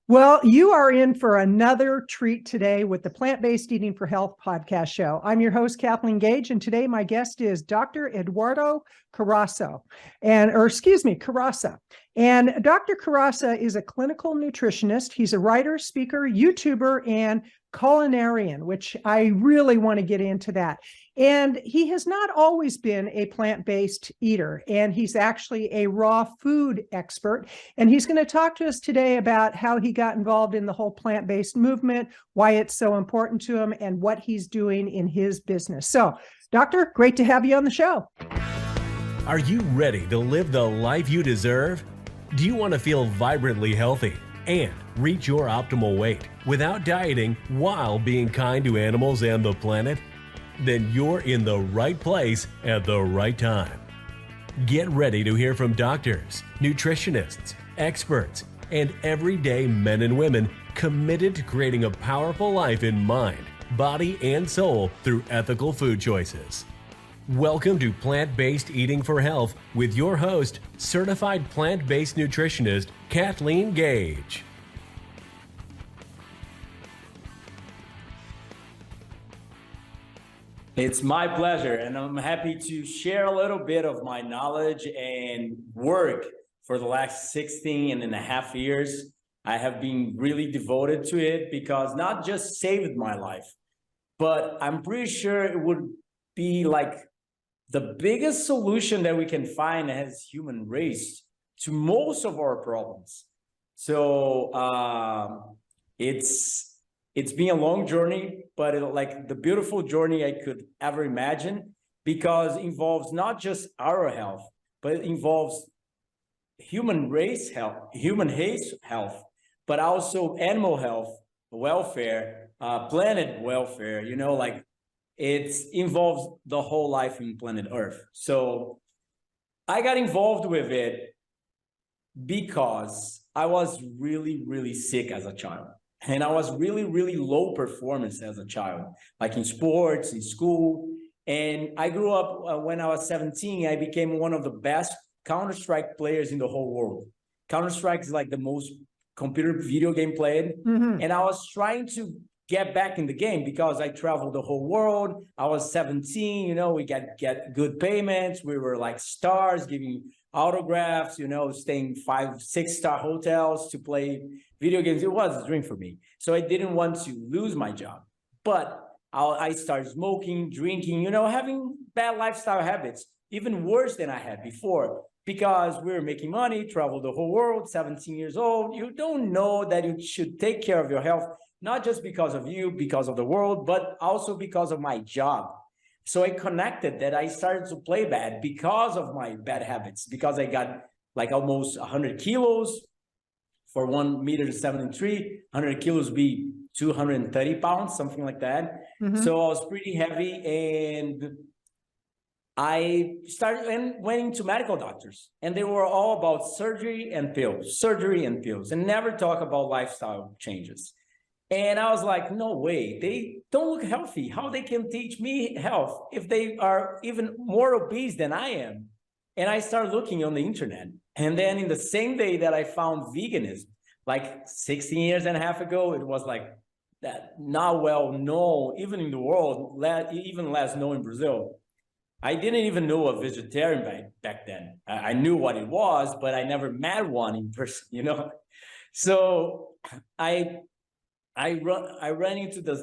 Well, you are in for another treat today with the Plant-Based Eating for Health podcast show. I'm your host, Kathleen Gage, and today my guest is Dr. Eduardo Corassa. And Dr. Corassa is a clinical nutritionist. He's a writer, speaker, YouTuber, and culinarian, which I really want to get into that. And he has not always been a plant-based eater, and he's actually a raw food expert. And he's going to talk to us today about how he got involved in the whole plant-based movement, why it's so important to him, and what he's doing in his business. So, Doctor, great to have you on the show. Are you ready to live the life you deserve? Do you want to feel vibrantly healthy and reach your optimal weight without dieting while being kind to animals and the planet? Then you're in the right place at the right time. Get ready to hear from doctors, nutritionists, experts, and everyday men and women committed to creating a powerful life in mind, body, and soul through ethical food choices. Welcome to Plant-Based Eating for Health with your host, certified plant-based nutritionist, Kathleen Gage. It's my pleasure, and I'm happy to share a little bit of my knowledge and work for the last 16 and a half years. I have been really devoted to it because not just saved my life, but I'm pretty sure it would be like the biggest solution that we can find as human race to most of our problems. So it's been a long journey, but like the beautiful journey I could ever imagine, because it involves not just our health, but it involves human race health, but also animal health, welfare, planet welfare, it involves the whole life in planet Earth. So I got involved with it because I was really, really sick as a child. And I was really, really low performance as a child, like in sports, in school. And I grew up when I was 17, I became one of the best Counterstrike players in the whole world. Counterstrike is like the most computer video game played. Mm-hmm. And I was trying to get back in the game because I traveled the whole world. I was 17, we get good payments. We were like stars, giving autographs, staying 5-6-star hotels to play video games. It was a dream for me. So I didn't want to lose my job. But I started smoking, drinking, having bad lifestyle habits, even worse than I had before, because we were making money, traveled the whole world, 17 years old. You don't know that you should take care of your health, not just because of you, because of the world, but also because of my job. So I connected that I started to play bad because of my bad habits, because I got like almost 100 kilos for 1.73 meters. 100 kilos would be 230 pounds, something like that. Mm-hmm. So I was pretty heavy, and I started and went into medical doctors, and they were all about surgery and pills, and never talk about lifestyle changes. And I was like, no way, they don't look healthy. How they can teach me health if they are even more obese than I am? And I started looking on the internet. And then in the same day that I found veganism, like 16 years and a half ago, it was like that, not well known, even in the world, even less known in Brazil. I didn't even know a vegetarian back then. I knew what it was, but I never met one in person, So I ran into the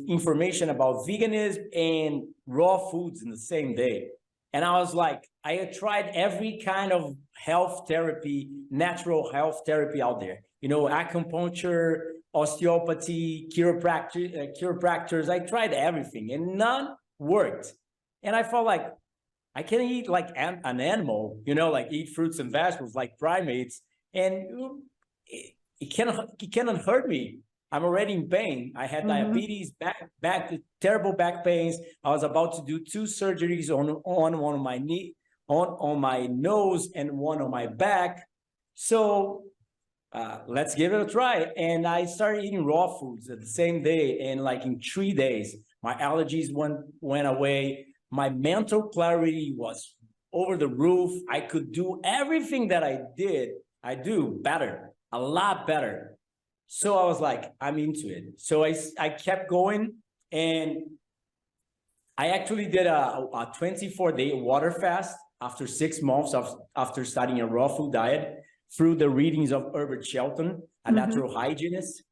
information about veganism and raw foods in the same day. And I was like, I had tried every kind of health therapy, natural health therapy out there. Acupuncture, osteopathy, chiropractors. I tried everything and none worked. And I felt like I can eat like an animal, like eat fruits and vegetables like primates. And it cannot hurt me. I'm already in pain. I had diabetes, terrible back pains. I was about to do 2 surgeries on one of my knee, on my nose, and one on my back. So let's give it a try. And I started eating raw foods at the same day. And like in 3 days, my allergies went away. My mental clarity was over the roof. I could do everything that I do better, a lot better. So I was like, I'm into it. So I kept going, and I actually did a 24-day water fast after 6 months after starting a raw food diet through the readings of Herbert Shelton, a natural hygienist.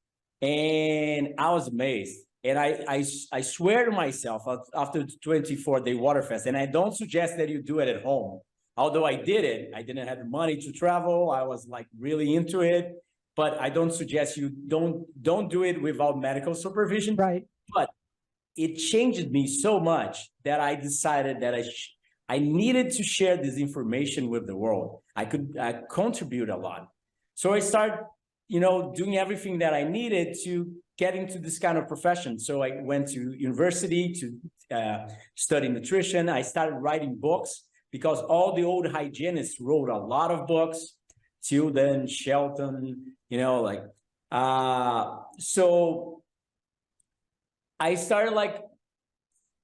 And I was amazed. And I swear to myself after the 24-day water fast, and I don't suggest that you do it at home. Although I did it, I didn't have the money to travel. I was like really into it, but I don't suggest you don't do it without medical supervision. Right. But it changed me so much that I decided that I needed to share this information with the world. I could contribute a lot. So I started, doing everything that I needed to get into this kind of profession. So I went to university to study nutrition. I started writing books because all the old hygienists wrote a lot of books, Tilden, Shelton, so I started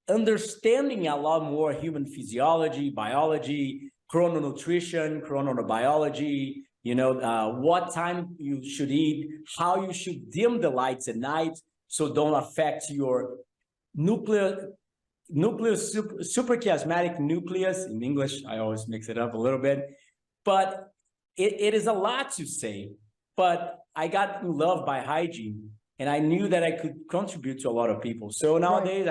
understanding a lot more human physiology, biology, chrononutrition, chronobiology, what time you should eat, how you should dim the lights at night so don't affect your suprachiasmatic nucleus. In English, I always mix it up a little bit, but it is a lot to say. But I got in love by hygiene, and I knew that I could contribute to a lot of people. So nowadays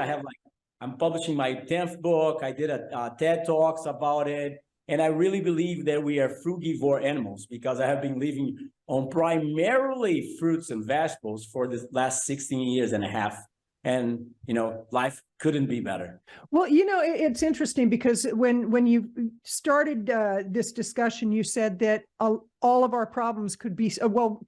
I'm publishing my 10th book. I did a TED Talks about it. And I really believe that we are frugivore animals because I have been living on primarily fruits and vegetables for the last 16 years and a half. And, life couldn't be better. Well, it's interesting because when you started this discussion, you said that all of our problems could be,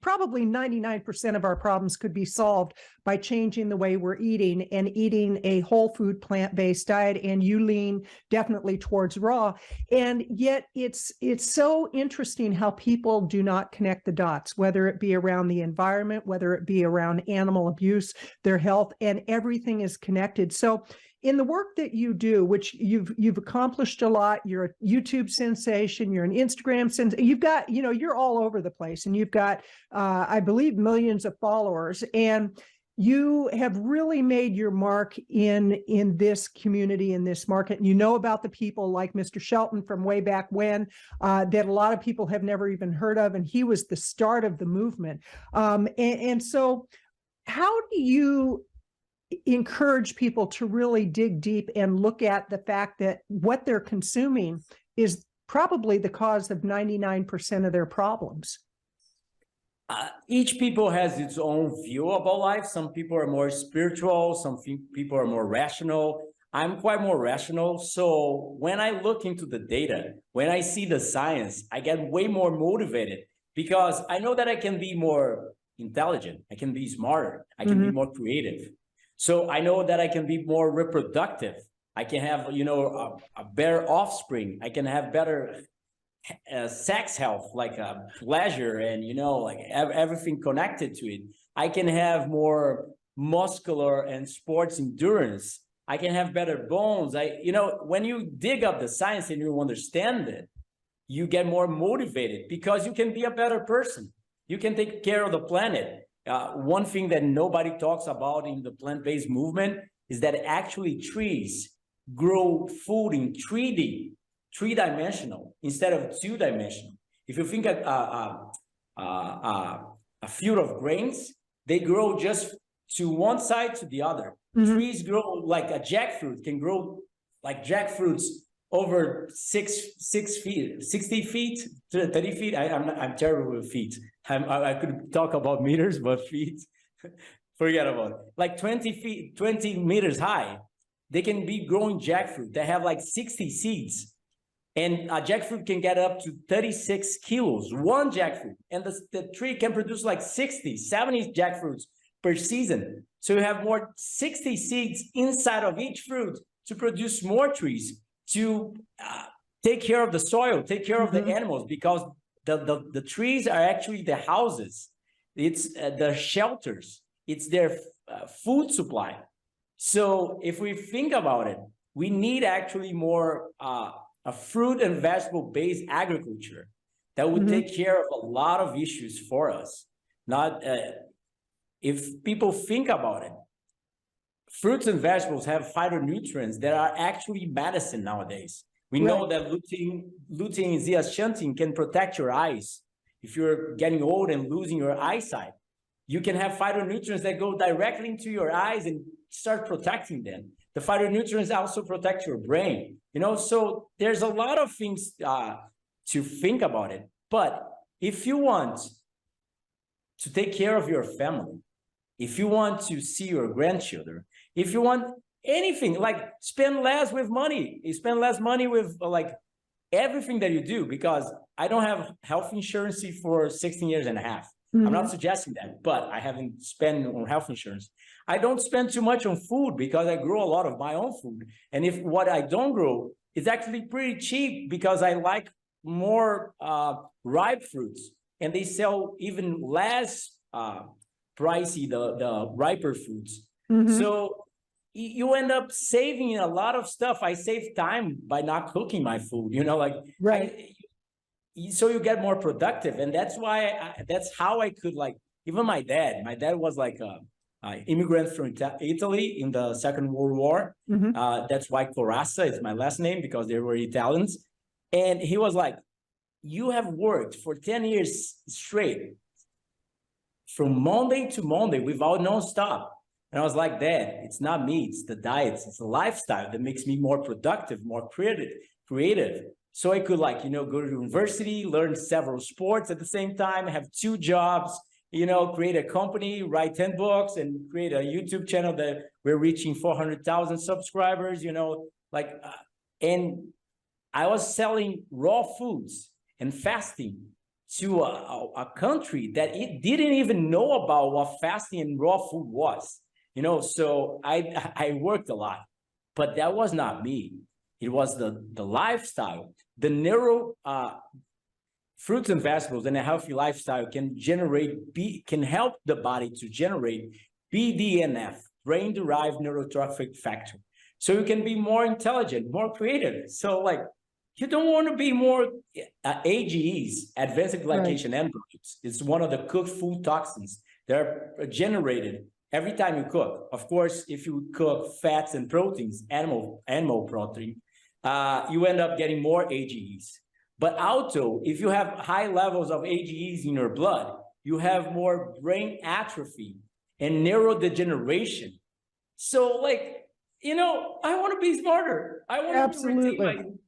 probably 99% of our problems could be solved by changing the way we're eating and eating a whole food plant-based diet. And you lean definitely towards raw. And yet it's so interesting how people do not connect the dots, whether it be around the environment, whether it be around animal abuse, their health, and everything is connected. So in the work that you do, which you've accomplished a lot, you're a YouTube sensation, you're an Instagram sensation, you've got, you're all over the place, and you've got, I believe, millions of followers, and you have really made your mark in this community, in this market. And about the people like Mr. Shelton from way back when that a lot of people have never even heard of, and he was the start of the movement. And so how do you encourage people to really dig deep and look at the fact that what they're consuming is probably the cause of 99% of their problems? Each people has its own view about life. Some people are more spiritual. Some people are more rational. I'm quite more rational. So when I look into the data, when I see the science, I get way more motivated because I know that I can be more intelligent. I can be smarter. I can be more creative. So I know that I can be more reproductive. I can have, a better offspring. I can have better sex health, like pleasure and, everything connected to it. I can have more muscular and sports endurance. I can have better bones. When you dig up the science and you understand it, you get more motivated because you can be a better person. You can take care of the planet. One thing that nobody talks about in the plant-based movement is that actually trees grow food in 3D, three-dimensional instead of two-dimensional. If you think a field of grains, they grow just to one side to the other. Trees grow like a jackfruit can grow like jackfruits over 6 feet, 60 feet, 30 feet. I'm terrible with feet. I could talk about meters, but feet, forget about it. Like 20 meters high, they can be growing jackfruit. They have like 60 seeds. And a jackfruit can get up to 36 kilos, one jackfruit. And the tree can produce like 60, 70 jackfruits per season. So you have more 60 seeds inside of each fruit to produce more trees, to take care of the soil, take care of the animals, because the trees are actually the houses. It's the shelters. It's their food supply. So if we think about it, we need actually more a fruit and vegetable-based agriculture that would take care of a lot of issues for us. Not if people think about it, fruits and vegetables have phytonutrients that are actually medicine nowadays. We know that lutein and zeaxanthin can protect your eyes. If you're getting old and losing your eyesight, you can have phytonutrients that go directly into your eyes and start protecting them. The phytonutrients also protect your brain, so there's a lot of things to think about it. But if you want to take care of your family, if you want to see your grandchildren, if you want anything, like spend less with money, you spend less money with like everything that you do, because I don't have health insurance for 16 years and a half. I'm not suggesting that, but I haven't spent on health insurance. I don't spend too much on food because I grow a lot of my own food. And if what I don't grow is actually pretty cheap, because I like more ripe fruits, and they sell even less pricey, the riper fruits. So you end up saving a lot of stuff. I save time by not cooking my food, so you get more productive. And that's why that's how I could, like, even my dad was like an immigrant from Italy in the Second World War. That's why Corassa is my last name, because they were Italians. And he was like, you have worked for 10 years straight from Monday to Monday without nonstop. And I was like, Dad, it's not me, it's the diet, it's the lifestyle that makes me more productive, more creative. So I could, like, go to university, learn several sports at the same time, have 2 jobs, create a company, write 10 books, and create a YouTube channel that we're reaching 400,000 subscribers, and I was selling raw foods and fasting to a country that it didn't even know about what fasting and raw food was, so I worked a lot, but that was not me. It was the lifestyle. The fruits and vegetables and a healthy lifestyle can help the body to generate BDNF, brain-derived neurotrophic factor. So you can be more intelligent, more creative. So, like, you don't want to be more AGEs, advanced glycation end products. It's one of the cooked food toxins that are generated every time you cook. Of course, if you cook fats and proteins, animal protein, you end up getting more AGEs. But also, if you have high levels of AGEs in your blood, you have more brain atrophy and neurodegeneration. So, like, I want to be smarter. I want to retain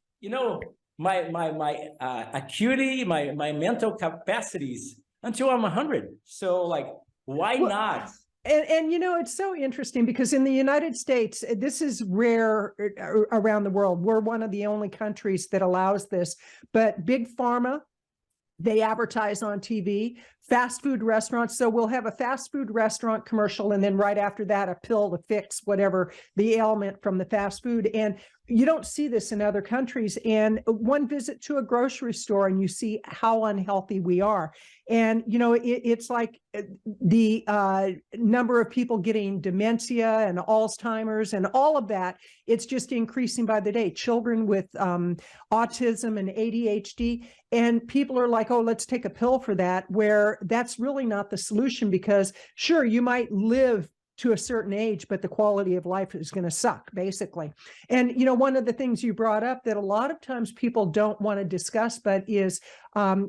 my acuity, my mental capacities until I'm 100. So, like, why not? And it's so interesting, because in the United States, this is rare around the world. We're one of the only countries that allows this. But Big Pharma, they advertise on TV, fast food restaurants. So we'll have a fast food restaurant commercial, and then right after that, a pill to fix whatever the ailment from the fast food. And you don't see this in other countries. And one visit to a grocery store and you see how unhealthy we are. And, it's like the number of people getting dementia and Alzheimer's and all of that, it's just increasing by the day. Children with autism and ADHD, and people are like, oh, let's take a pill for that, where that's really not the solution, because sure, you might live to a certain age, but the quality of life is going to suck, basically. And, one of the things you brought up that a lot of times people don't want to discuss, but is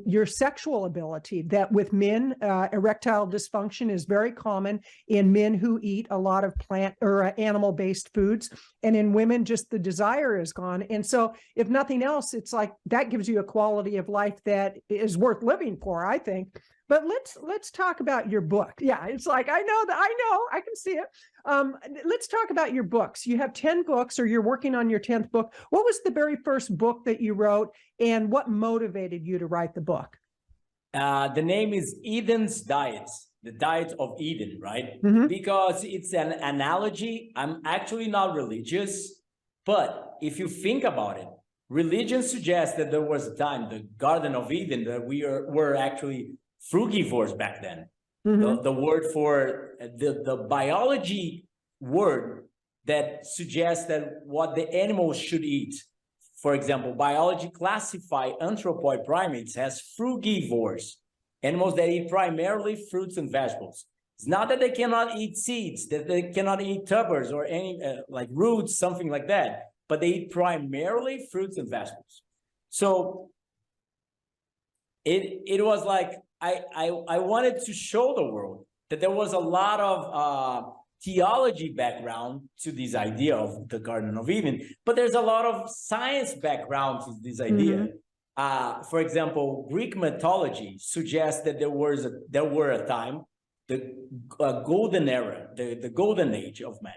your sexual ability. That with men, erectile dysfunction is very common in men who eat a lot of plant or animal-based foods. And in women, just the desire is gone. And so if nothing else, it's like that gives you a quality of life that is worth living for, I think. But let's talk about your book. Yeah, it's like, I know, I can see it. Let's talk about your books. You have 10 books, or you're working on your 10th book. What was the very first book that you wrote, and what motivated you to write the book? The name is Eden's Diet, the diet of Eden, right? Because it's an analogy. I'm actually not religious, but if you think about it, religion suggests that there was a time, the Garden of Eden, that were actually frugivores back then. The word for the biology word that suggests that what the animals should eat. For example, biology classify anthropoid primates as frugivores, animals that eat primarily fruits and vegetables. It's not that they cannot eat seeds, that they cannot eat tubers or any like roots, something like that, but they eat primarily fruits and vegetables. So it was like I wanted to show the world that there was a lot of theology background to this idea of the Garden of Eden, but there's a lot of science background to this idea. For example, Greek mythology suggests that there were a time, the golden era, the golden age of man.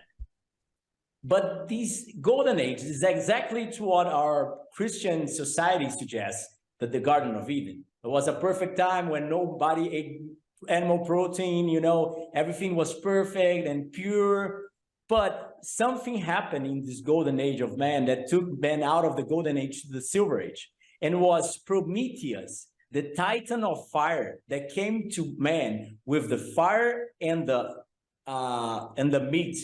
But this golden age is exactly to what our Christian society suggests, that the Garden of Eden. It was a perfect time when nobody ate animal protein, you know, everything was perfect and pure. But something happened in this golden age of man that took man out of the golden age to the silver age, and was Prometheus, the titan of fire that came to man with the fire and the meat.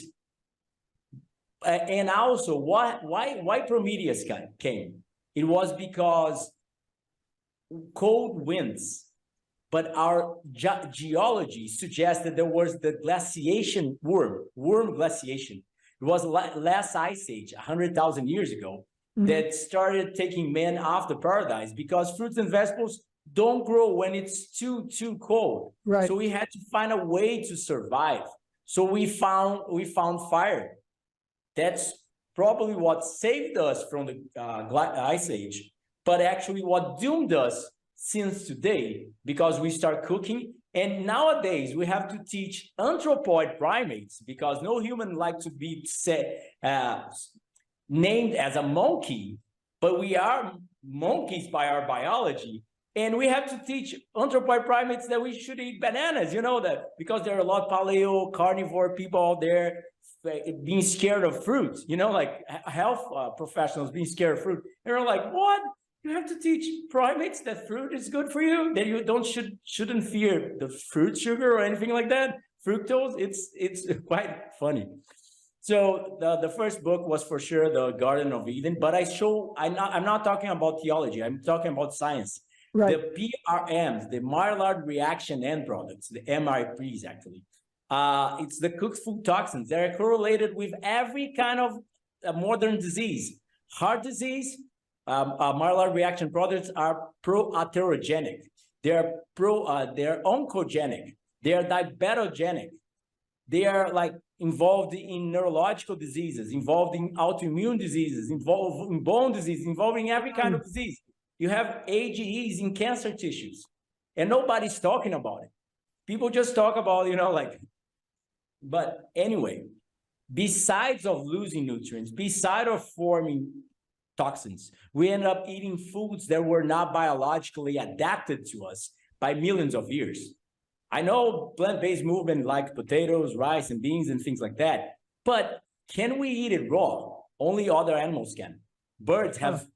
And also, why Prometheus came? It was because cold winds, but our geology suggests that there was the glaciation worm glaciation. It was last ice age, 100,000 years ago, that started taking man off the paradise, because fruits and vegetables don't grow when it's too cold. Right. So we had to find a way to survive. So we found fire. That's probably what saved us from the ice age, but actually what doomed us since today, because we start cooking. And nowadays we have to teach anthropoid primates, because no human like to be named as a monkey, but we are monkeys by our biology. And we have to teach anthropoid primates that we should eat bananas, you know, that because there are a lot of paleo carnivore people out there being scared of fruit, you know, like health professionals being scared of fruit. And they're like, what? You have to teach primates that fruit is good for you, that you shouldn't fear the fruit sugar or anything like that. Fructose, it's quite funny. So the first book was for sure the Garden of Eden, but I'm not talking about theology. I'm talking about science. Right. The PRMs, the Maillard reaction end products, the MRPs actually. It's the cooked food toxins that are correlated with every kind of modern disease. Heart disease, Maillard reaction products are pro-atherogenic. They're oncogenic. They are diabetogenic. They are like involved in neurological diseases, involved in autoimmune diseases, involved in bone disease, involving every kind of disease. You have AGEs in cancer tissues, and nobody's talking about it. People just talk about, you know, like, but anyway, besides of losing nutrients, besides of forming toxins, we end up eating foods that were not biologically adapted to us by millions of years. I know plant-based movement like potatoes, rice, and beans and things like that, but can we eat it raw? Only other animals can. Birds have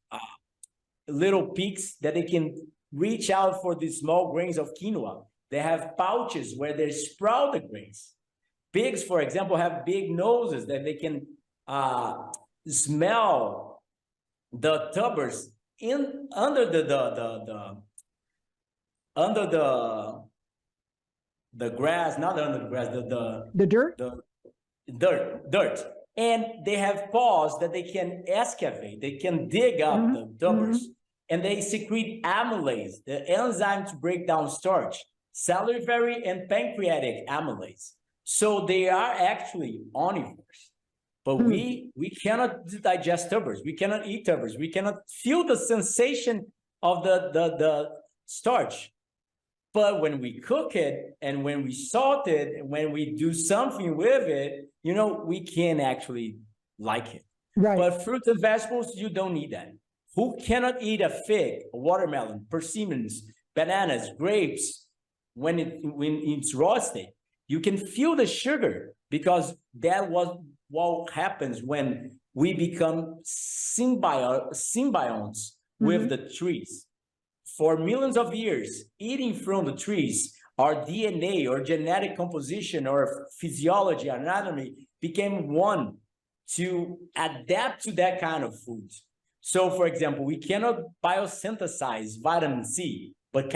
little peaks that they can reach out for these small grains of quinoa. They have pouches where they sprout the grains. Pigs, for example, have big noses that they can smell the tubers under the grass, not under the grass, the dirt? The dirt. And they have paws that they can excavate, they can dig up the tubers, and they secrete amylase, the enzyme to break down starch, salivary and pancreatic amylase. So they are actually omnivores. But we cannot digest tubers, we cannot eat tubers, we cannot feel the sensation of the starch. But when we cook it and when we salt it and when we do something with it, you know, we can actually like it. Right. But fruits and vegetables, you don't need that. Who cannot eat a fig, a watermelon, persimmons, bananas, grapes when it's raw state? You can feel the sugar, because that was what happens when we become symbionts with the trees. For millions of years, eating from the trees, our DNA or genetic composition or physiology, anatomy became one to adapt to that kind of food. So, for example, we cannot biosynthesize vitamin C, but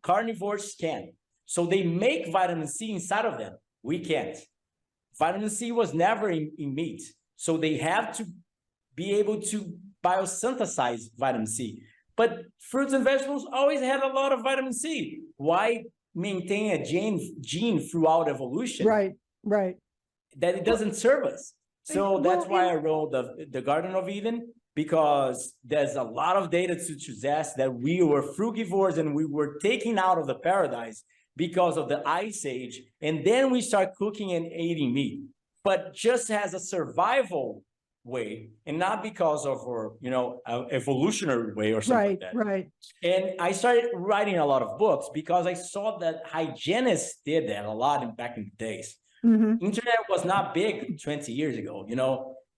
carnivores can. So they make vitamin C inside of them. We can't. Vitamin C was never in meat. So they have to be able to biosynthesize vitamin C. But fruits and vegetables always had a lot of vitamin C. Why maintain a gene throughout evolution? Right, right. That it doesn't serve us. So that's why I wrote the Garden of Eden, because there's a lot of data to suggest that we were frugivores and we were taken out of the paradise because of the Ice Age. And then we start cooking and eating meat, but just as a survival way and not because of our, evolutionary way or something like that. Right. And I started writing a lot of books because I saw that hygienists did that a lot back in the days. Internet was not big 20 years ago,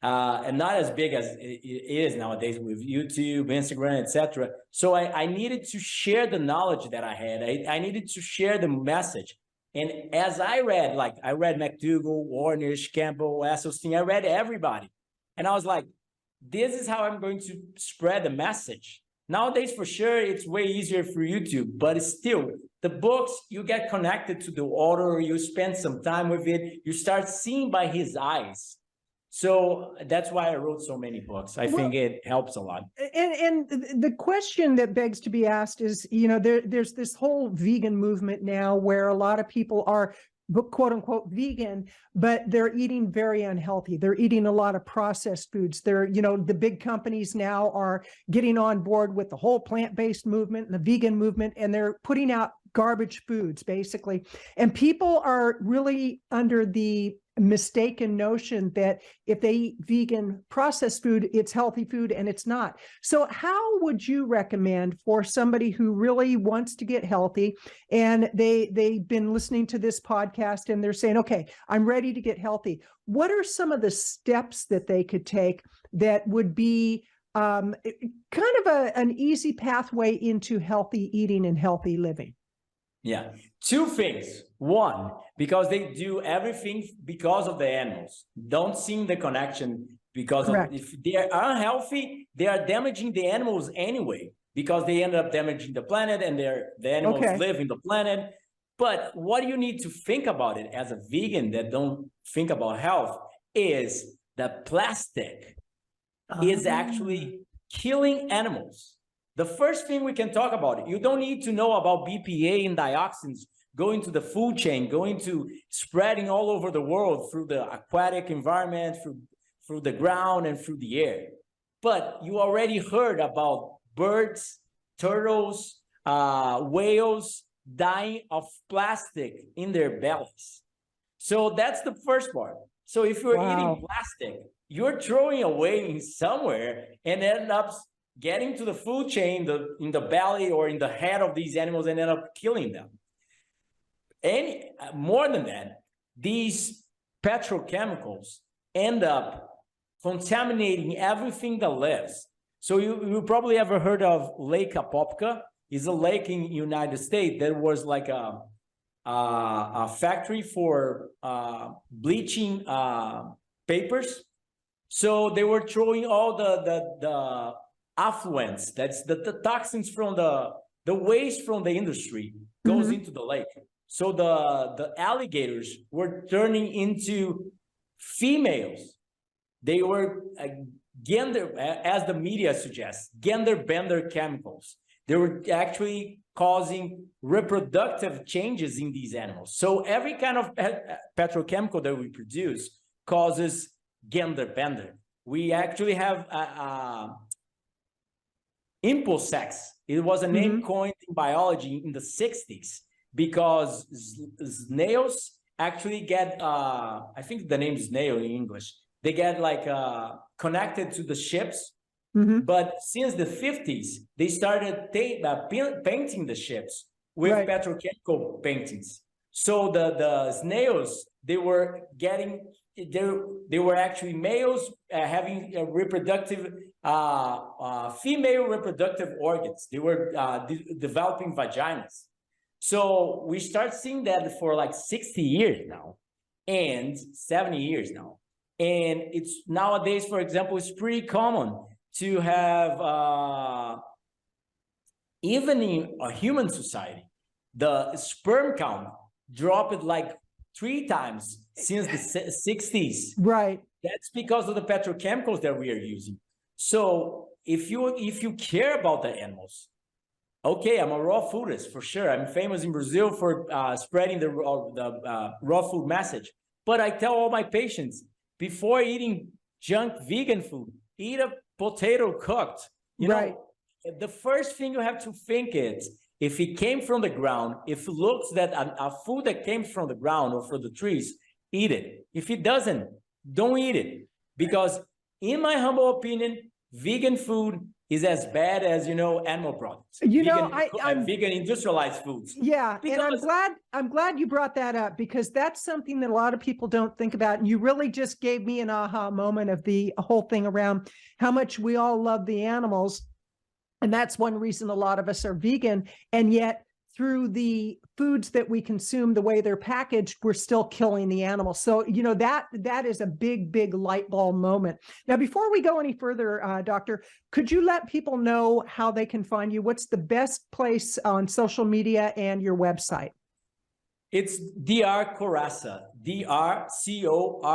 and not as big as it is nowadays with YouTube, Instagram, etc. So I needed to share the knowledge that I had. I needed to share the message. And as I read McDougall, Ornish, Campbell, Esselstyn, I read everybody. And I was like, this is how I'm going to spread the message. Nowadays, for sure, it's way easier for YouTube, but still, the books, you get connected to the author, you spend some time with it, you start seeing by his eyes. So that's why I wrote so many books. I think it helps a lot. And the question that begs to be asked is, there's this whole vegan movement now where a lot of people are quote unquote vegan, but they're eating very unhealthy. They're eating a lot of processed foods. The big companies now are getting on board with the whole plant-based movement and the vegan movement, and they're putting out garbage foods basically. And people are really under the mistaken notion that if they eat vegan processed food, it's healthy food, and it's not. So how would you recommend for somebody who really wants to get healthy and they've been listening to this podcast and they're saying, okay, I'm ready to get healthy. What are some of the steps that they could take that would be kind of an easy pathway into healthy eating and healthy living? Yeah, two things. One, because they do everything because of the animals. Don't see the connection because of, if they are unhealthy, they are damaging the animals anyway, because they end up damaging the planet and the animals live in the planet. But what you need to think about it as a vegan that don't think about health is that plastic is actually killing animals. The first thing we can talk about it, you don't need to know about BPA and dioxins going to the food chain, going to spreading all over the world through the aquatic environment, through the ground and through the air. But you already heard about birds, turtles, whales dying of plastic in their bellies. So that's the first part. So if you're eating plastic, you're throwing away in somewhere and end up getting to the food chain in the belly or in the head of these animals and end up killing them. And more than that, these petrochemicals end up contaminating everything that lives. So you probably ever heard of Lake Apopka. It's a lake in the United States that was like a factory for bleaching papers. So they were throwing all the affluents, that's the toxins from the waste from the industry goes into the lake. So the alligators were turning into females. They were gender, as the media suggests, gender bender chemicals. They were actually causing reproductive changes in these animals. So every kind of petrochemical that we produce causes gender bender. We actually have impulse sex. It was a name coined in biology in the 60s because snails actually get, I think the name is snail in English, they get like connected to the ships. But since the 50s, they started painting the ships with petrochemical paintings. So the snails, they were getting, they were actually males having a reproductive, female reproductive organs. They were developing vaginas. So we start seeing that for like 60 years now and 70 years now. And it's nowadays, for example, it's pretty common to have, even in a human society, the sperm count dropped like 3 times since the 60s. Right. That's because of the petrochemicals that we are using. So if you care about the animals, okay, I'm a raw foodist for sure. I'm famous in Brazil for spreading the raw food message. But I tell all my patients, before eating junk vegan food, eat a potato cooked. You Right. know, the first thing you have to think is, if it came from the ground, if it looks that a food that came from the ground or from the trees, eat it. If it doesn't, don't eat it. Because in my humble opinion, vegan food is as bad as, animal products. Vegan industrialized foods. Yeah, and I'm glad you brought that up, because that's something that a lot of people don't think about. And you really just gave me an aha moment of the whole thing around how much we all love the animals. And that's one reason a lot of us are vegan. And yet through the foods that we consume, the way they're packaged, we're still killing the animals. So, that is a big, big light bulb moment. Now, before we go any further, Doctor, could you let people know how they can find you? What's the best place on social media and your website? It's Dr. Corassa, DrCorassa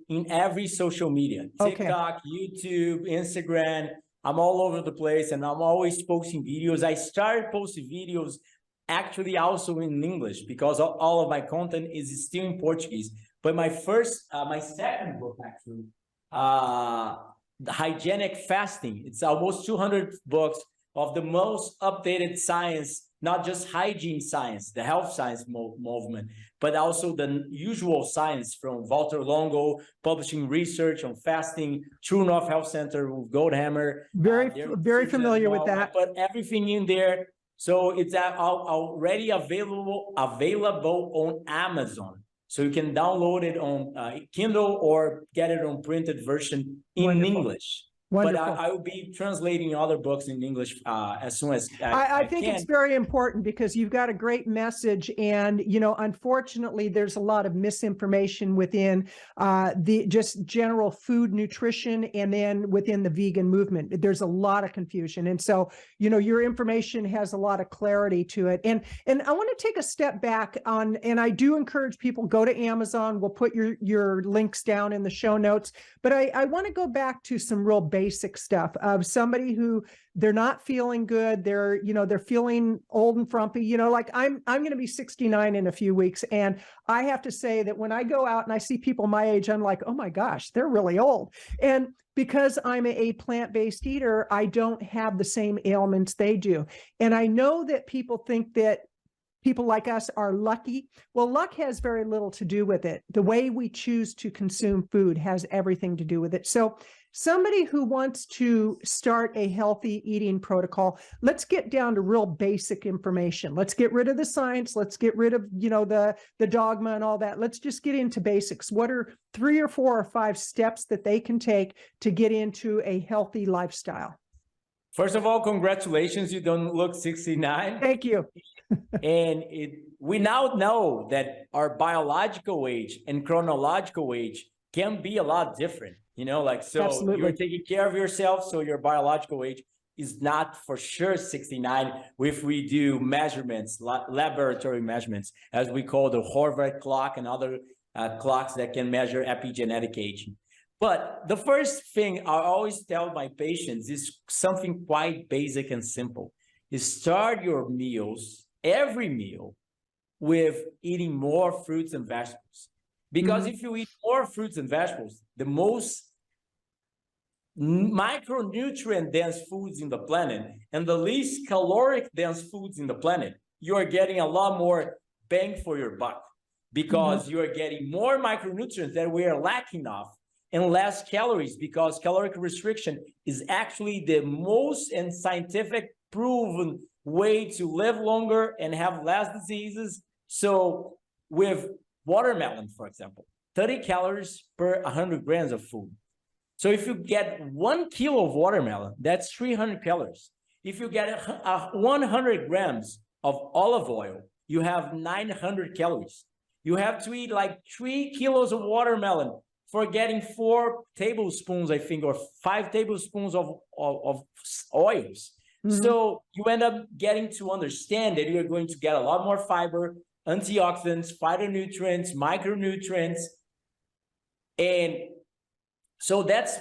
in every social media. TikTok, YouTube, Instagram. I'm all over the place, and I'm always posting videos. I started posting videos actually also in English, because all of my content is still in Portuguese. But my second book, actually, The Hygienic Fasting, it's almost 200 books of the most updated science, not just hygiene science, the health science movement, but also the usual science from Walter Longo, publishing research on fasting, True North Health Center with Goldhammer. Very familiar with that. But everything in there. So it's already available on Amazon. So you can download it on Kindle or get it on printed version in English. Wonderful. But I will be translating other books in English as soon as I think it's very important, because you've got a great message, and unfortunately, there's a lot of misinformation within the just general food nutrition, and then within the vegan movement, there's a lot of confusion. And so, your information has a lot of clarity to it. And I want to take a step back and I do encourage people, go to Amazon. We'll put your links down in the show notes. But I want to go back to some real basic stuff of somebody who they're not feeling good. They're feeling old and frumpy, like I'm going to be 69 in a few weeks. And I have to say that when I go out and I see people my age, I'm like, oh my gosh, they're really old. And because I'm a plant-based eater, I don't have the same ailments they do. And I know that people think that people like us are lucky. Well, luck has very little to do with it. The way we choose to consume food has everything to do with it. So somebody who wants to start a healthy eating protocol, let's get down to real basic information. Let's get rid of the science. Let's get rid of, the dogma and all that. Let's just get into basics. What are 3 or 4 or 5 steps that they can take to get into a healthy lifestyle? First of all, congratulations. You don't look 69. Thank you. And we now know that our biological age and chronological age can be a lot different, so Absolutely. You're taking care of yourself. So your biological age is not for sure 69 if we do measurements, laboratory measurements, as we call the Horvath clock and other clocks that can measure epigenetic aging. But the first thing I always tell my patients is something quite basic and simple, is start your meals, every meal, with eating more fruits and vegetables. Because if you eat more fruits and vegetables, the most micronutrient dense foods in the planet and the least caloric dense foods in the planet, you are getting a lot more bang for your buck, because you are getting more micronutrients that we are lacking of, and less calories, because caloric restriction is actually the most and scientific proven way to live longer and have less diseases. So with watermelon, for example, 30 calories per 100 grams of food. So if you get 1 kilo of watermelon, that's 300 calories. If you get 100 grams of olive oil, you have 900 calories. You have to eat like 3 kilos of watermelon for getting 4 tablespoons, I think, or 5 tablespoons of oils. So you end up getting to understand that you're going to get a lot more fiber, antioxidants, phytonutrients, micronutrients. And so that's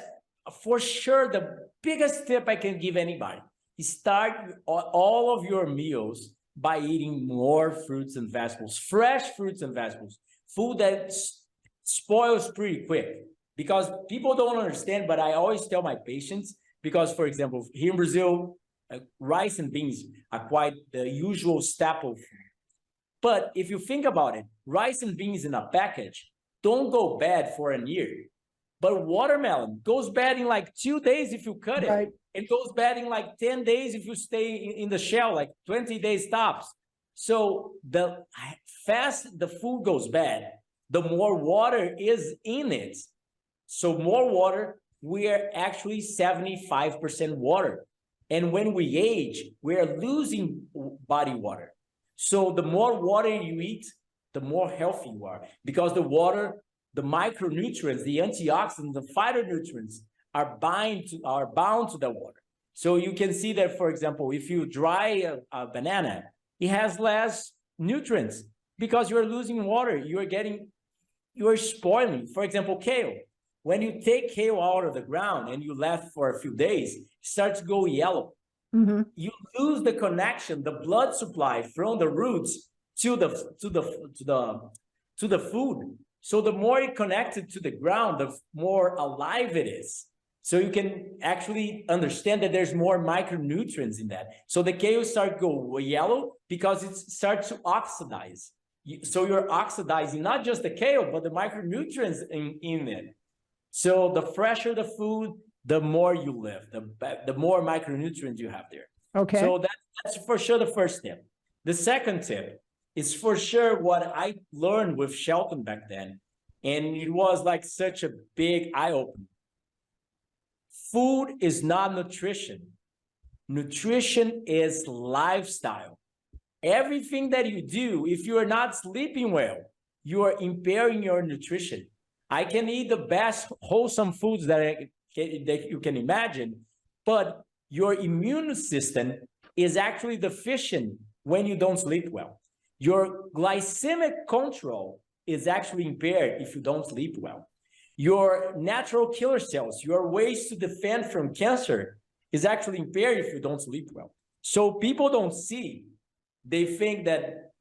for sure the biggest tip I can give anybody. Start all of your meals by eating more fruits and vegetables, fresh fruits and vegetables, food that spoils pretty quick. Because people don't understand, but I always tell my patients, because, for example, here in Brazil, rice and beans are quite the usual staple food. But if you think about it, rice and beans in a package don't go bad for a year. But watermelon goes bad in like 2 days if you cut it. Right. It goes bad in like 10 days if you stay in the shell, like 20 days tops. So the fast the food goes bad, the more water is in it. So more water, we are actually 75% water. And when we age, we are losing body water. So the more water you eat, the more healthy you are, because the water, the micronutrients, the antioxidants, the phytonutrients are bound to the water. So you can see that, for example, if you dry a banana, it has less nutrients because you're losing water. You're spoiling. For example, kale. When you take kale out of the ground and you left for a few days, it starts to go yellow. Mm-hmm. You lose the connection, the blood supply from the roots to the food. So the more it connected to the ground, the more alive it is. So you can actually understand that there's more micronutrients in that. So the kale starts to go yellow because it starts to oxidize. So you're oxidizing not just the kale, but the micronutrients in it. So the fresher the food, the more you live, the more micronutrients you have there. Okay. So that's for sure the first tip. The second tip is for sure what I learned with Shelton back then. And it was like such a big eye-opener. Food is not nutrition. Nutrition is lifestyle. Everything that you do, if you are not sleeping well, you are impairing your nutrition. I can eat the best wholesome foods that you can imagine, but your immune system is actually deficient when you don't sleep well. Your glycemic control is actually impaired if you don't sleep well. Your natural killer cells, your ways to defend from cancer, is actually impaired if you don't sleep well. So people don't see. They think that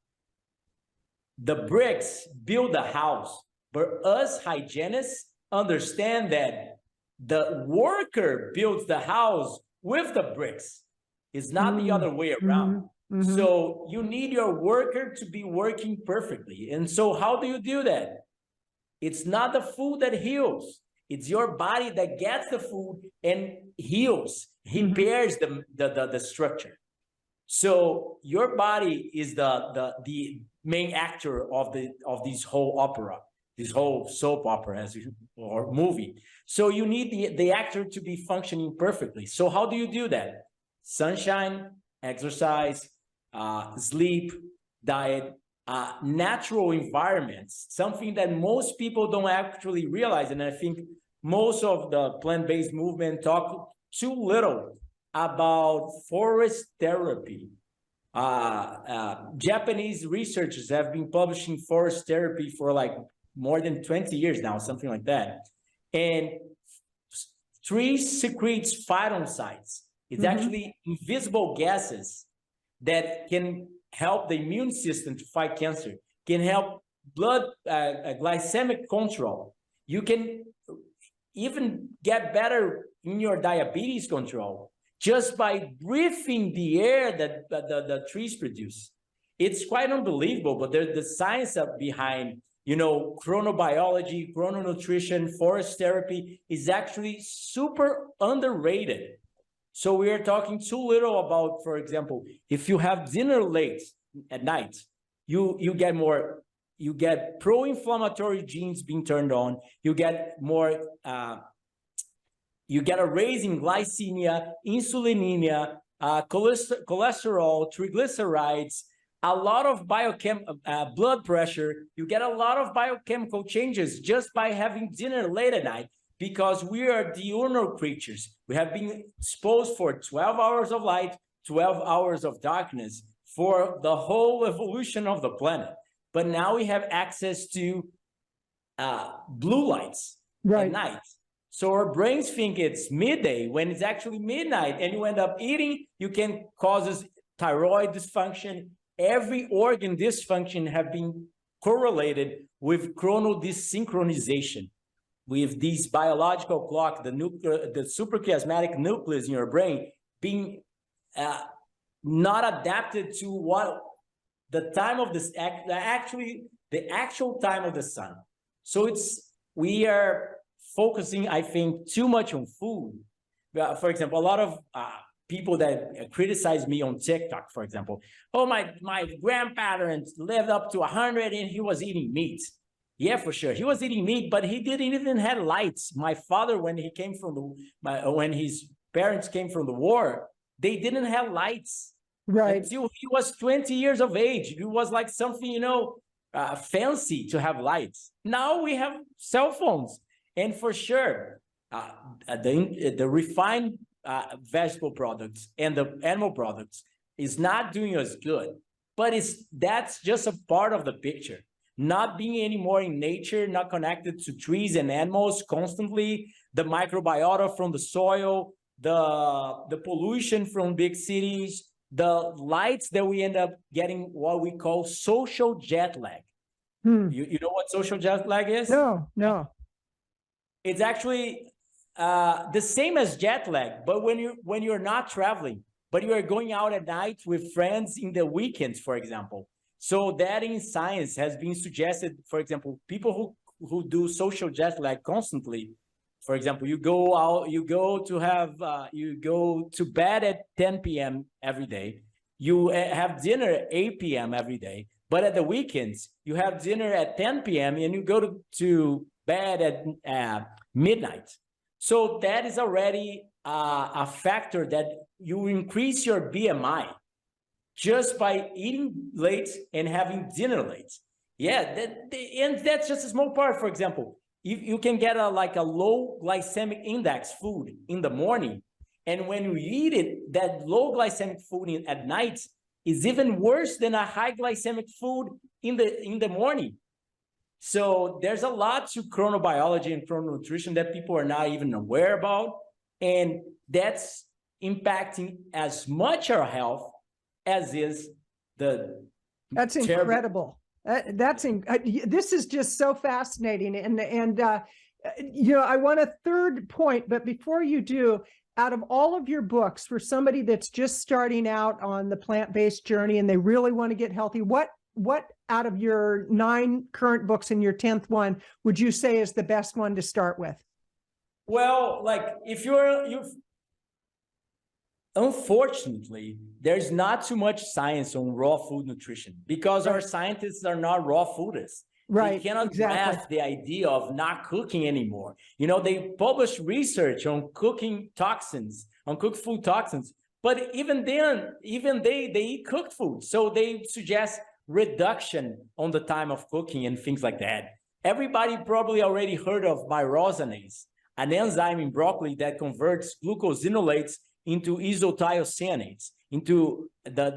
the bricks build the house, but us hygienists understand that the worker builds the house with the bricks. It's not the other way around. Mm-hmm. So you need your worker to be working perfectly. And so how do you do that? It's not the food that heals. It's your body that gets the food and heals, repairs the structure. So your body is the main actor of this whole opera, this whole soap opera or movie. So you need the actor to be functioning perfectly. So how do you do that? Sunshine, exercise, sleep, diet, natural environments, something that most people don't actually realize. And I think most of the plant-based movement talk too little about forest therapy. Japanese researchers have been publishing forest therapy for like more than 20 years now, something like that. And trees secretes phytoncides. It's actually invisible gases that can help the immune system to fight cancer, can help blood glycemic control. You can even get better in your diabetes control just by breathing the air that the trees produce. It's quite unbelievable, but the science behind, chronobiology, chrononutrition, forest therapy is actually super underrated. So we are talking too little about, for example, if you have dinner late at night, you get pro-inflammatory genes being turned on, you get more, you get a raise in glycemia, insulinemia, cholesterol, triglycerides, a lot of blood pressure. You get a lot of biochemical changes just by having dinner late at night, because we are diurnal creatures. We have been exposed for 12 hours of light, 12 hours of darkness for the whole evolution of the planet. but now we have access to blue lights at night. So our brains think it's midday when it's actually midnight, and you end up eating, you can cause thyroid dysfunction. Every organ dysfunction have been correlated with chronal desynchronization, with these biological clock, the suprachiasmatic nucleus in your brain being not adapted to what the time of this, actually the actual time of the sun. So we are focusing, I think, too much on food. For example, a lot of people that criticize me on TikTok, for example, oh, my grandparents lived up to 100 and he was eating meat. Yeah, for sure. He was eating meat, but he didn't even have lights. My father, when he came from when his parents came from the war, they didn't have lights. Right. Until he was 20 years of age. It was like something, fancy to have lights. Now we have cell phones. And for sure, the refined vegetable products and the animal products is not doing us good. But that's just a part of the picture. Not being anymore in nature, not connected to trees and animals constantly, the microbiota from the soil, the pollution from big cities, the lights that we end up getting, what we call social jet lag. You know what social jet lag is? No. It's actually the same as jet lag, but when you're not traveling, but you are going out at night with friends in the weekends, for example. So that in science has been suggested, for example, people who do social jet lag constantly, for example, you go out, you go to bed at 10 p.m. every day, you have dinner at 8 p.m. every day, but at the weekends, you have dinner at 10 p.m. and you go to bed at midnight. So that is already a factor that you increase your BMI just by eating late and having dinner late. Yeah, and that's just a small part. For example, you can get a low glycemic index food in the morning, and when you eat it, that low glycemic food at night is even worse than a high glycemic food in the morning. So there's a lot to chronobiology and chrononutrition that people are not even aware about, and that's impacting as much our health as is That's incredible. This is just so fascinating. And I want a third point, but before you do, out of all of your books, for somebody that's just starting out on the plant-based journey and they really want to get healthy, what out of your 9 current books and your 10th one would you say is the best one to start with? Well, if unfortunately, there's not too much science on raw food nutrition because our scientists are not raw foodists. Right. They cannot grasp the idea of not cooking anymore. They publish research on cooking toxins, on cooked food toxins, but even then, they eat cooked food. So they suggest reduction on the time of cooking and things like that. Everybody probably already heard of myrosinase, an enzyme in broccoli that converts glucosinolates into isothiocyanates, into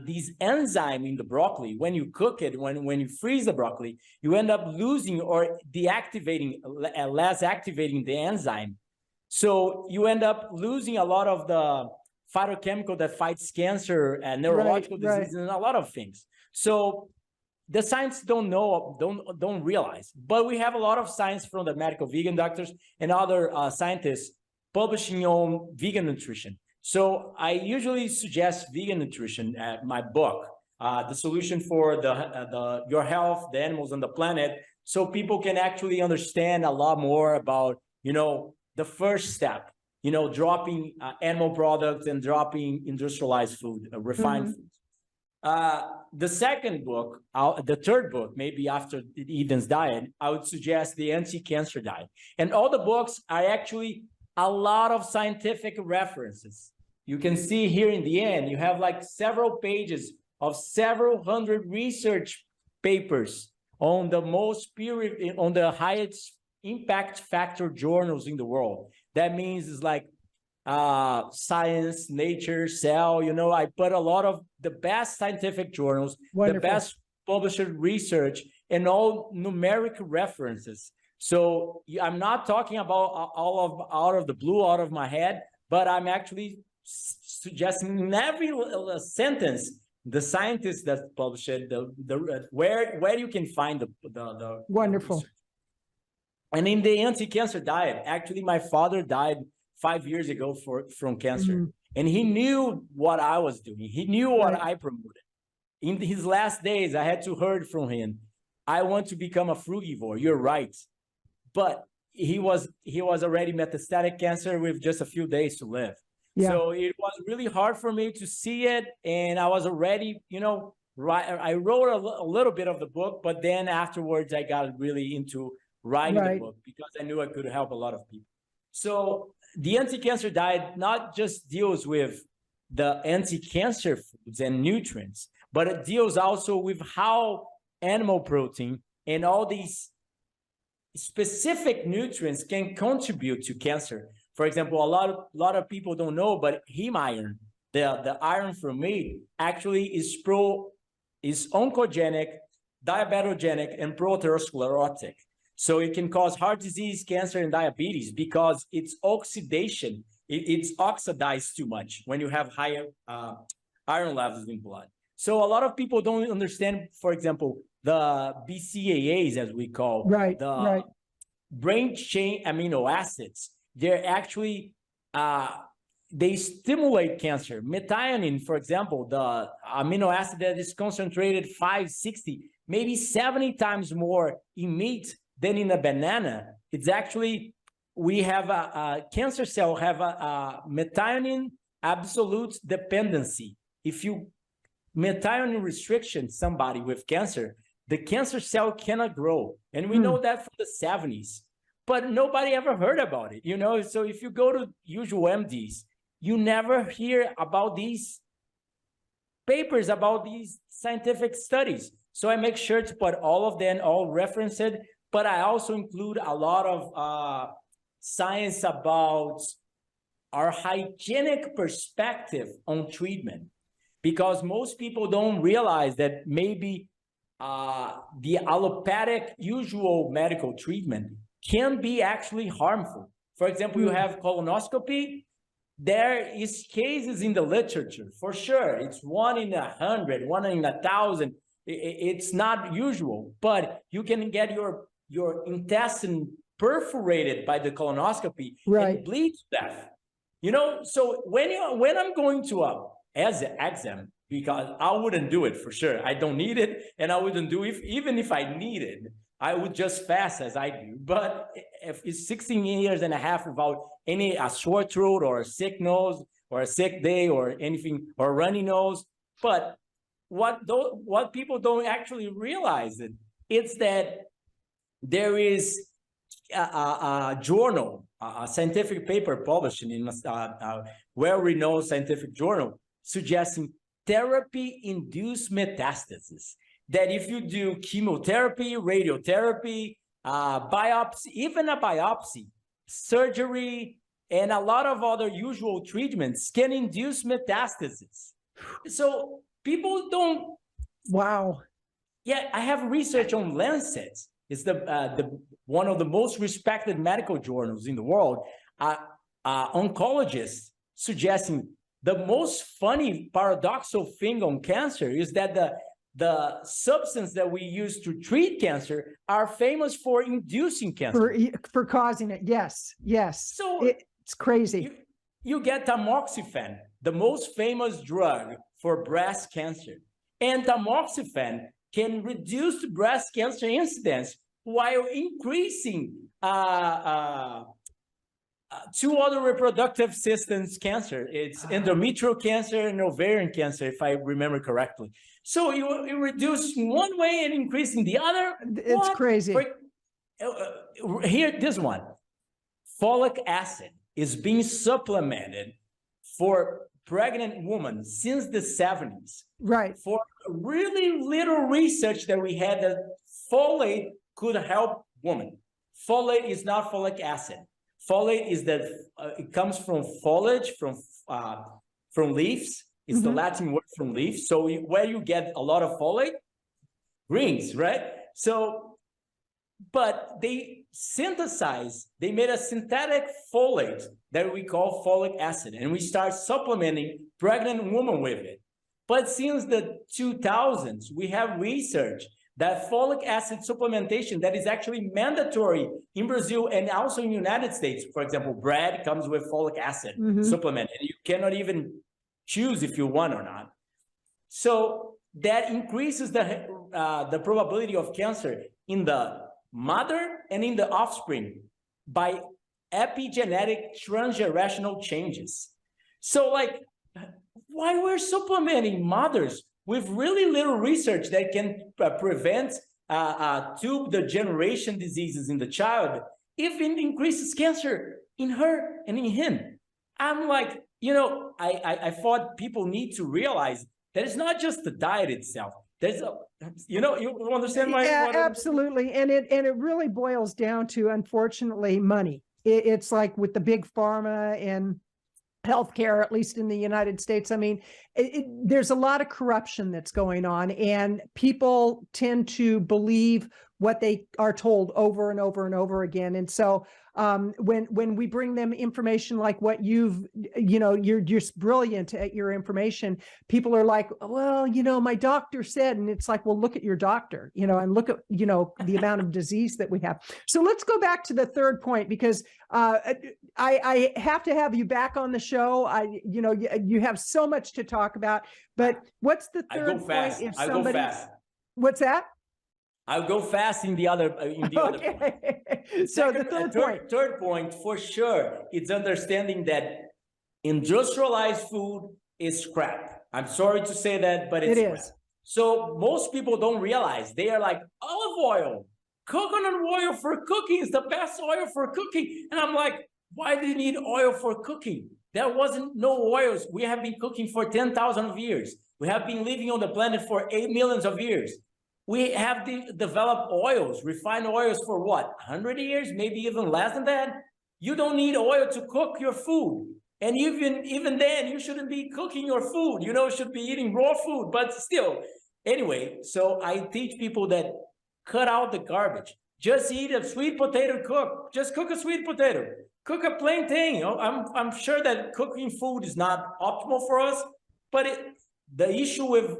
these enzyme in the broccoli. When you cook it, when you freeze the broccoli, you end up losing or deactivating, less activating the enzyme. So you end up losing a lot of the phytochemical that fights cancer and neurological diseases and a lot of things. So the science don't realize, but we have a lot of science from the medical vegan doctors and other scientists publishing on vegan nutrition. So I usually suggest vegan nutrition at my book, The Solution for Your Health, the Animals, and the Planet, so people can actually understand a lot more about, the first step, dropping animal products and dropping industrialized food, refined foods. The second book, the third book, maybe after Eden's diet, I would suggest the anti-cancer diet. And all the books are actually a lot of scientific references. You can see here in the end, you have several pages of several hundred research papers on the on the highest impact factor journals in the world. That means it's Science, Nature, Cell. I put a lot of the best scientific journals, the best published research, and all numeric references. So I'm not talking about all of out of the blue, out of my head, but I'm actually suggesting in every sentence, the scientists that published it, where you can find the Wonderful. research. And in the anti-cancer diet, actually, my father died 5 years ago from cancer, and he knew what I was doing. He knew what I promoted. In his last days, I had to hear from him, "I want to become a frugivore. You're right," but he was already metastatic cancer with just a few days to live. Yeah. So it was really hard for me to see it, and I was already, I wrote a little bit of the book, but then afterwards I got really into writing the book because I knew I could help a lot of people. So the anti-cancer diet not just deals with the anti-cancer foods and nutrients, but it deals also with how animal protein and all these specific nutrients can contribute to cancer. For example, a lot of people don't know, but heme iron, the iron from meat, actually is oncogenic, diabetogenic, and pro-atherosclerotic. So it can cause heart disease, cancer, and diabetes because it's oxidation. It's oxidized too much when you have higher iron levels in blood. So a lot of people don't understand, for example, the BCAAs, as we call the brain chain amino acids. They're actually, they stimulate cancer. Methionine, for example, the amino acid that is concentrated 5, 60, maybe 70 times more in meat than in a banana. It's actually, we have a cancer cell have a methionine absolute dependency. If you methionine restriction somebody with cancer, the cancer cell cannot grow. And we know that from the 70s, but nobody ever heard about it, So if you go to usual MDs, you never hear about these papers, about these scientific studies. So I make sure to put all of them, all referenced, but I also include a lot of science about our hygienic perspective on treatment, because most people don't realize that maybe the allopathic usual medical treatment can be actually harmful. For example, you have colonoscopy. There is cases in the literature, for sure. It's 1 in 100, 1 in 1,000. It's not usual, but you can get your intestine perforated by the colonoscopy and bleed to death. So when I'm going to as an exam, because I wouldn't do it for sure. I don't need it, and I wouldn't do it even if I needed. I would just fast as I do. But if it's 16 years and a half without a sore throat or a sick nose or a sick day or anything, or runny nose, but what people don't actually realize it's that there is a journal, a scientific paper published in a well-renowned scientific journal suggesting therapy-induced metastasis. That if you do chemotherapy, radiotherapy, biopsy, even a biopsy, surgery, and a lot of other usual treatments can induce metastasis. So people don't. Wow. Yeah, I have research on Lancet. It's the one of the most respected medical journals in the world. Oncologists suggesting the most funny paradoxical thing on cancer is that the substance that we use to treat cancer are famous for inducing cancer. For causing it, yes. So it's crazy. You get tamoxifen, the most famous drug for breast cancer. And tamoxifen can reduce breast cancer incidence while increasing two other reproductive systems cancer. It's endometrial cancer and ovarian cancer, if I remember correctly. So you reduce one way and increasing the other. It's crazy. Here, this one. Folic acid is being supplemented for pregnant women since the 70s. Right. For really little research that we had that folate could help women. Folate is not folic acid. Folate is that it comes from foliage, from leaves. It's the Latin word from leaves. So where you get a lot of folate? Greens, right? So, but they made a synthetic folate that we call folic acid, and we start supplementing pregnant women with it. But since the 2000s, we have research that folic acid supplementation that is actually mandatory in Brazil and also in the United States. For example, bread comes with folic acid supplement, and you cannot even choose if you want or not. So that increases the probability of cancer in the mother and in the offspring by epigenetic transgenerational changes. So like, why we're supplementing mothers with really little research that can prevent tube degeneration diseases in the child, if it increases cancer in her and in him? I'm like, I thought people need to realize that it's not just the diet itself. There's you understand my absolutely, and it really boils down to, unfortunately, money. It's like with the big pharma and healthcare, at least in the United States. I mean, there's a lot of corruption that's going on, and people tend to believe what they are told over and over and over again. And so when we bring them information like what you're just brilliant at your information, people are like, well, my doctor said, and it's like, well, look at your doctor, and look at, the amount of disease that we have. So let's go back to the third point, because I have to have you back on the show. You have so much to talk about, but what's the third point? I go fast. What's that? I'll go fast in the other Okay. other point. So the third point for sure, it's understanding that industrialized food is crap. I'm sorry to say that, but it's crap. So most people don't realize. They are like, olive oil, coconut oil for cooking is the best oil for cooking. And I'm like, why do you need oil for cooking? There wasn't no oils. We have been cooking for 10,000 years. We have been living on the planet for 8 million of years. We have developed oils, refined oils for what, 100 years, maybe even less than that? You don't need oil to cook your food. And even then, you shouldn't be cooking your food. You should be eating raw food, but still. Anyway, so I teach people that cut out the garbage. Just eat a sweet potato cook. Just cook a sweet potato. Cook a plain thing. I'm sure that cooking food is not optimal for us, but the issue with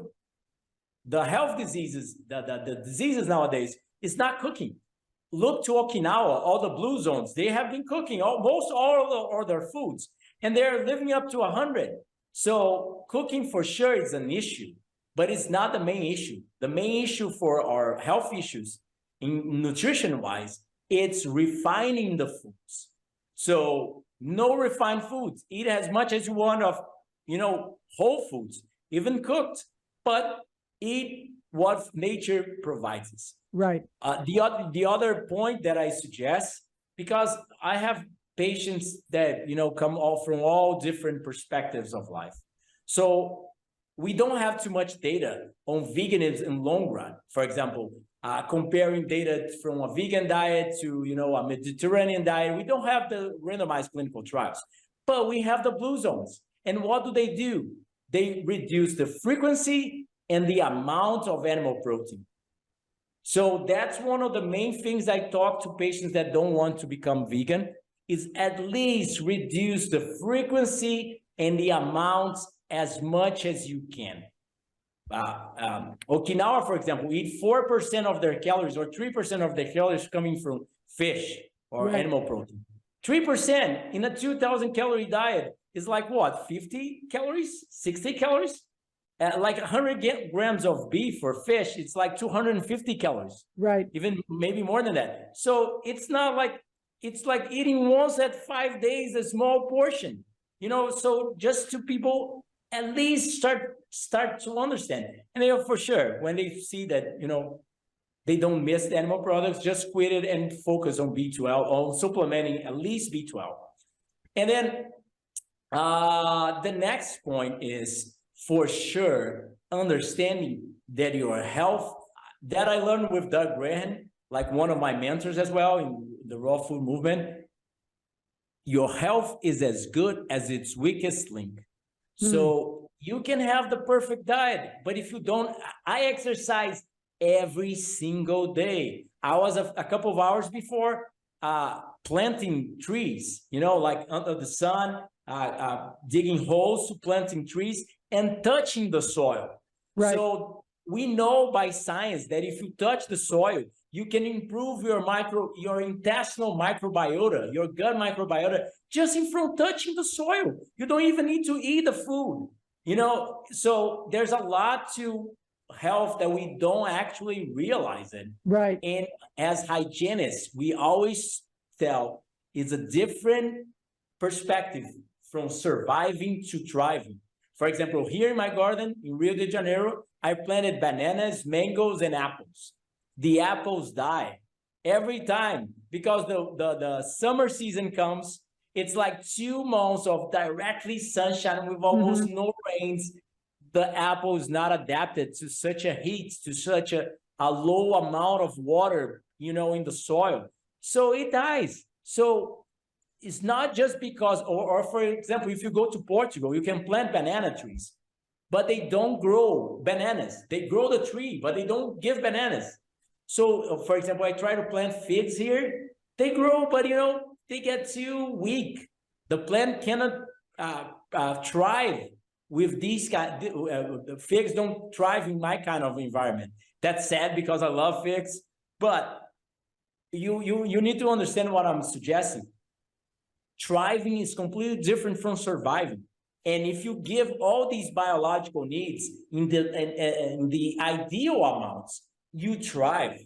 the health diseases, the diseases nowadays, is not cooking. Look to Okinawa, all the blue zones. They have been cooking almost all of their foods, and they're living up to 100. So cooking for sure is an issue, but it's not the main issue. The main issue for our health issues, in nutrition-wise, it's refining the foods. So no refined foods. Eat as much as you want of, whole foods, even cooked, but eat what nature provides us. Right. The other point that I suggest, because I have patients that come from all different perspectives of life, so we don't have too much data on veganism in long run. For example, comparing data from a vegan diet to a Mediterranean diet, we don't have the randomized clinical trials, but we have the blue zones. And what do? They reduce the frequency and the amount of animal protein. So that's one of the main things I talk to patients that don't want to become vegan, is at least reduce the frequency and the amounts as much as you can. Okinawa, for example, eat 4% of their calories or 3% of their calories coming from fish or animal protein. 3% in a 2,000 calorie diet is like what, 50 calories, 60 calories? Like 100 grams of beef or fish, it's like 250 calories. Right. Even maybe more than that. So it's not like, it's like eating once at 5 days, a small portion, so just to people at least start to understand. And then for sure, when they see that, they don't miss the animal products, just quit it and focus on B12, on supplementing at least B12. And then the next point is, for sure, understanding that your health, that I learned with Doug Graham, like one of my mentors as well in the raw food movement, your health is as good as its weakest link. So you can have the perfect diet, but if you don't, I exercise every single day. I was a couple of hours before planting trees, like under the sun, digging holes to planting trees and touching the soil. Right. So we know by science that if you touch the soil, you can improve your intestinal microbiota, your gut microbiota, just from touching the soil. You don't even need to eat the food, So there's a lot to health that we don't actually realize it. Right. And as hygienists, we always tell it's a different perspective from surviving to thriving. For example, here in my garden in Rio de Janeiro, I planted bananas, mangoes, and apples. The apples die every time because the summer season comes. It's like 2 months of directly sunshine with almost no rains. The apple is not adapted to such a heat, to such a low amount of water, in the soil. So it dies. So it's not just because, or for example, if you go to Portugal, you can plant banana trees, but they don't grow bananas. They grow the tree, but they don't give bananas. So, for example, I try to plant figs here. They grow, but, they get too weak. The plant cannot thrive with these kind. The figs don't thrive in my kind of environment. That's sad because I love figs, but you need to understand what I'm suggesting. Thriving is completely different from surviving. And if you give all these biological needs in the ideal amounts, you thrive.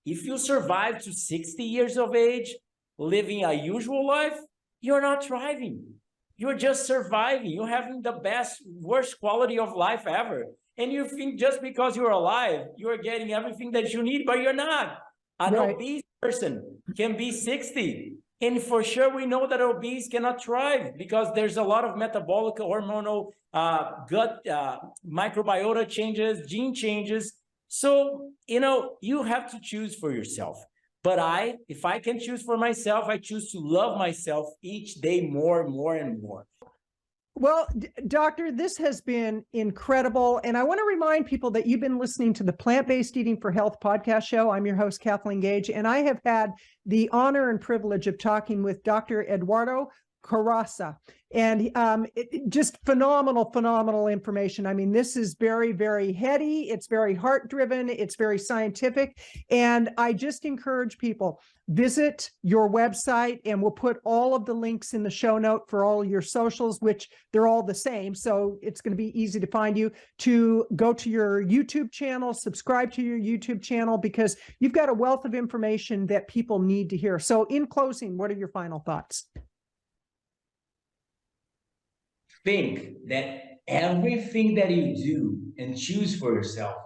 If you survive to 60 years of age, living a usual life, you're not thriving. You're just surviving. You're having the worst quality of life ever. And you think just because you're alive, you're getting everything that you need, but you're not. An obese person can be 60. And for sure, we know that obese cannot thrive because there's a lot of metabolic, hormonal, gut microbiota changes, gene changes. So, you have to choose for yourself. But if I can choose for myself, I choose to love myself each day more and more and more. Well, Doctor, this has been incredible. And I want to remind people that you've been listening to the Plant-Based Eating for Health podcast show. I'm your host, Kathleen Gage, and I have had the honor and privilege of talking with Dr. Eduardo Corassa. And just phenomenal information. I mean, this is very, very heady. It's very heart-driven. It's very scientific. And I just encourage people, visit your website, and we'll put all of the links in the show note for all your socials, which they're all the same. So it's going to be easy to find you. To go to your YouTube channel, subscribe to your YouTube channel, because you've got a wealth of information that people need to hear. So in closing, what are your final thoughts? Think that everything that you do and choose for yourself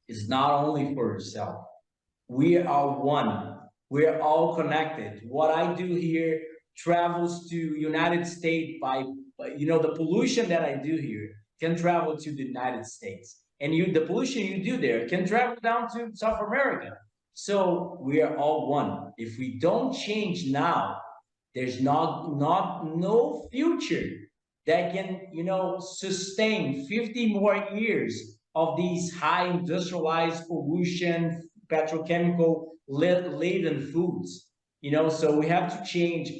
is not only for yourself. We are one. We're all connected. What I do here travels to United States by, the pollution that I do here can travel to the United States. And the pollution you do there can travel down to South America. So we are all one. If we don't change now, there's no future that can, sustain 50 more years of these high industrialized pollution, petrochemical laden foods, so we have to change.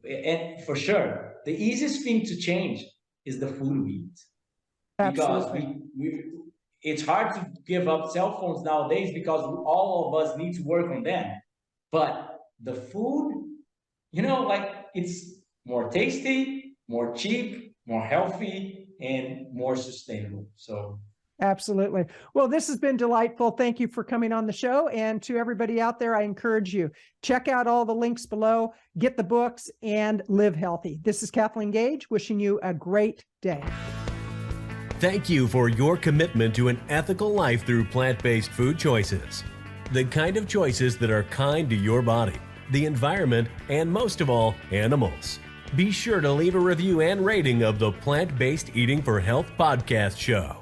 And for sure, the easiest thing to change is the food we eat. Absolutely. Because it's hard to give up cell phones nowadays because all of us need to work on them. But the food, it's more tasty, more cheap, more healthy, and more sustainable. So absolutely. Well, this has been delightful. Thank you for coming on the show. And to everybody out there, I encourage you, check out all the links below, get the books, and live healthy. This is Kathleen Gage, wishing you a great day. Thank you for your commitment to an ethical life through plant-based food choices. The kind of choices that are kind to your body, the environment, and most of all, animals. Be sure to leave a review and rating of the Plant-Based Eating for Health podcast show.